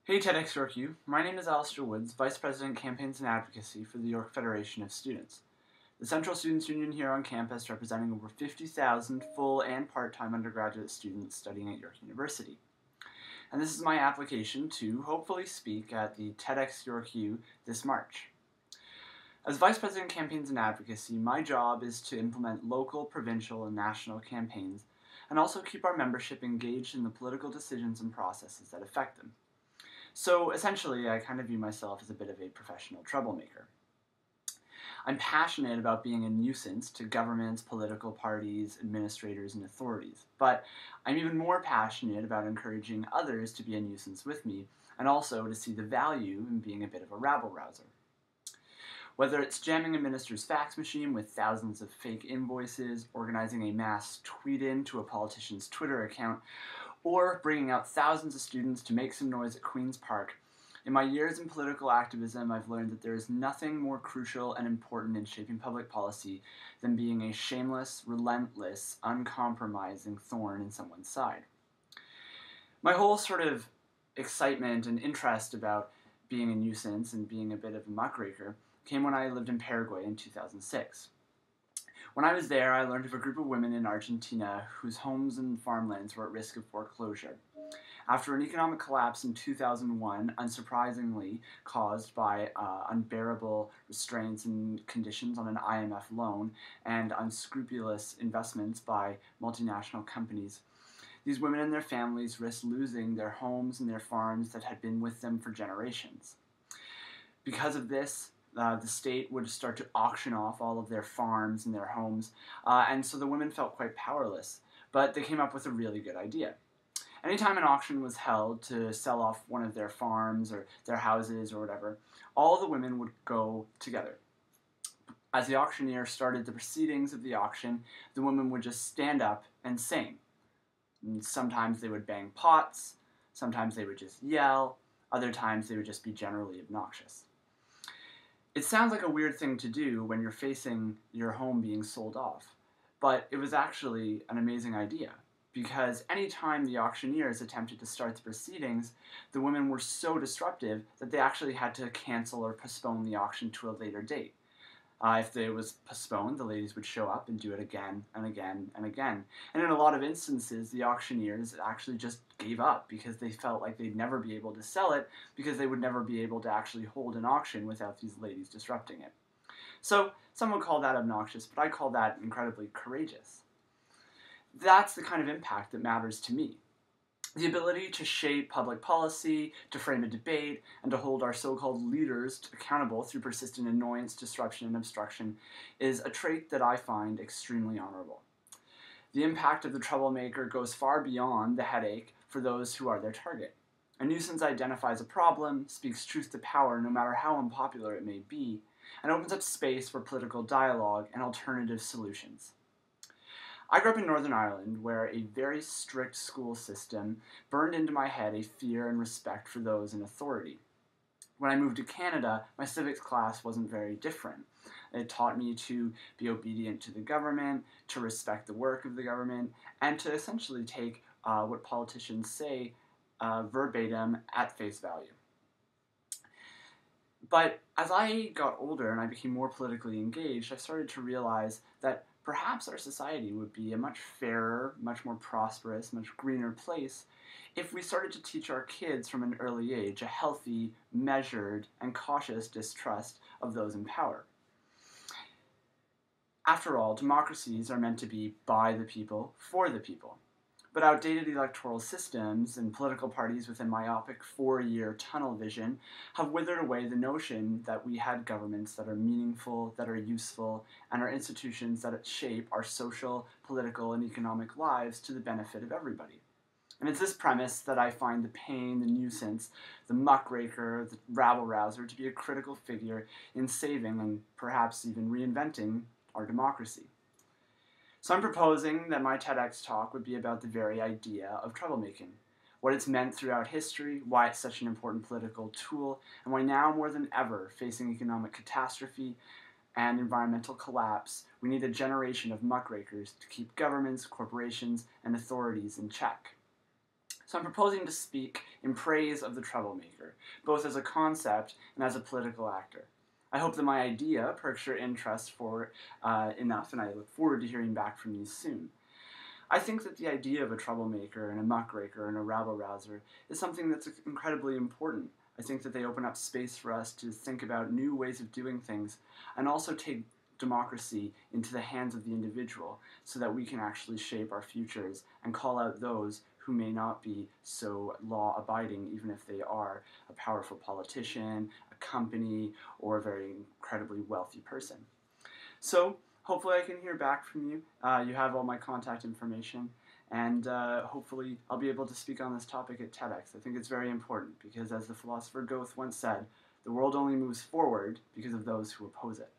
Hey TEDx YorkU, my name is Alastair, Vice President Campaigns and Advocacy for the York Federation of Students, the Central Students' Union here on campus representing over 50,000 full and part-time undergraduate students studying at York University. And this is my application to hopefully speak at the TEDx YorkU this March. As Vice President Campaigns and Advocacy, my job is to implement local, provincial, and national campaigns, and also keep our membership engaged in the political decisions and processes that affect them. So essentially, I kind of view myself as a bit of a professional troublemaker. I'm passionate about being a nuisance to governments, political parties, administrators, and authorities, but I'm even more passionate about encouraging others to be a nuisance with me, and also to see the value in being a bit of a rabble-rouser. Whether it's jamming a minister's fax machine with thousands of fake invoices, organizing a mass tweet-in to a politician's Twitter account, or bringing out thousands of students to make some noise at Queen's Park, in my years in political activism, I've learned that there is nothing more crucial and important in shaping public policy than being a shameless, relentless, uncompromising thorn in someone's side. My whole sort of excitement and interest about being a nuisance and being a bit of a muckraker came when I lived in Paraguay in 2006. When I was there, I learned of a group of women in Argentina whose homes and farmlands were at risk of foreclosure. After an economic collapse in 2001, unsurprisingly caused by unbearable restraints and conditions on an IMF loan and unscrupulous investments by multinational companies, these women and their families risked losing their homes and their farms that had been with them for generations. Because of this, the state would start to auction off all of their farms and their homes, and so the women felt quite powerless. But they came up with a really good idea. Anytime an auction was held to sell off one of their farms or their houses or whatever, all the women would go together. As the auctioneer started the proceedings of the auction, the women would just stand up and sing. And sometimes they would bang pots, sometimes they would just yell, other times they would just be generally obnoxious. It sounds like a weird thing to do when you're facing your home being sold off, but it was actually an amazing idea, because any time the auctioneers attempted to start the proceedings, the women were so disruptive that they actually had to cancel or postpone the auction to a later date. If it was postponed, the ladies would show up and do it again and again and again. And in a lot of instances, the auctioneers actually just gave up because they felt like they'd never be able to sell it because they would never be able to actually hold an auction without these ladies disrupting it. So some would call that obnoxious, but I call that incredibly courageous. That's the kind of impact that matters to me. The ability to shape public policy, to frame a debate, and to hold our so-called leaders accountable through persistent annoyance, disruption, and obstruction is a trait that I find extremely honorable. The impact of the troublemaker goes far beyond the headache for those who are their target. A nuisance identifies a problem, speaks truth to power no matter how unpopular it may be, and opens up space for political dialogue and alternative solutions. I grew up in Northern Ireland, where a very strict school system burned into my head a fear and respect for those in authority. When I moved to Canada, my civics class wasn't very different. It taught me to be obedient to the government, to respect the work of the government, and to essentially take what politicians say verbatim at face value. But as I got older and I became more politically engaged, I started to realize that perhaps our society would be a much fairer, much more prosperous, much greener place if we started to teach our kids from an early age a healthy, measured, and cautious distrust of those in power. After all, democracies are meant to be by the people, for the people. But outdated electoral systems and political parties with a myopic 4-year tunnel vision have withered away the notion that we had governments that are meaningful, that are useful, and are institutions that shape our social, political, and economic lives to the benefit of everybody. And it's this premise that I find the pain, the nuisance, the muckraker, the rabble-rouser to be a critical figure in saving and perhaps even reinventing our democracy. So I'm proposing that my TEDx talk would be about the very idea of troublemaking, what it's meant throughout history, why it's such an important political tool, and why now more than ever, facing economic catastrophe and environmental collapse, we need a generation of muckrakers to keep governments, corporations, and authorities in check. So I'm proposing to speak in praise of the troublemaker, both as a concept and as a political actor. I hope that my idea perks your interest for it enough, and I look forward to hearing back from you soon. I think that the idea of a troublemaker and a muckraker and a rabble-rouser is something that's incredibly important. I think that they open up space for us to think about new ways of doing things and also take democracy into the hands of the individual so that we can actually shape our futures and call out those who may not be so law-abiding, even if they are a powerful politician, a company, or a very incredibly wealthy person. So hopefully I can hear back from you. You have all my contact information, and hopefully I'll be able to speak on this topic at TEDx. I think it's very important because, as the philosopher Goethe once said, the world only moves forward because of those who oppose it.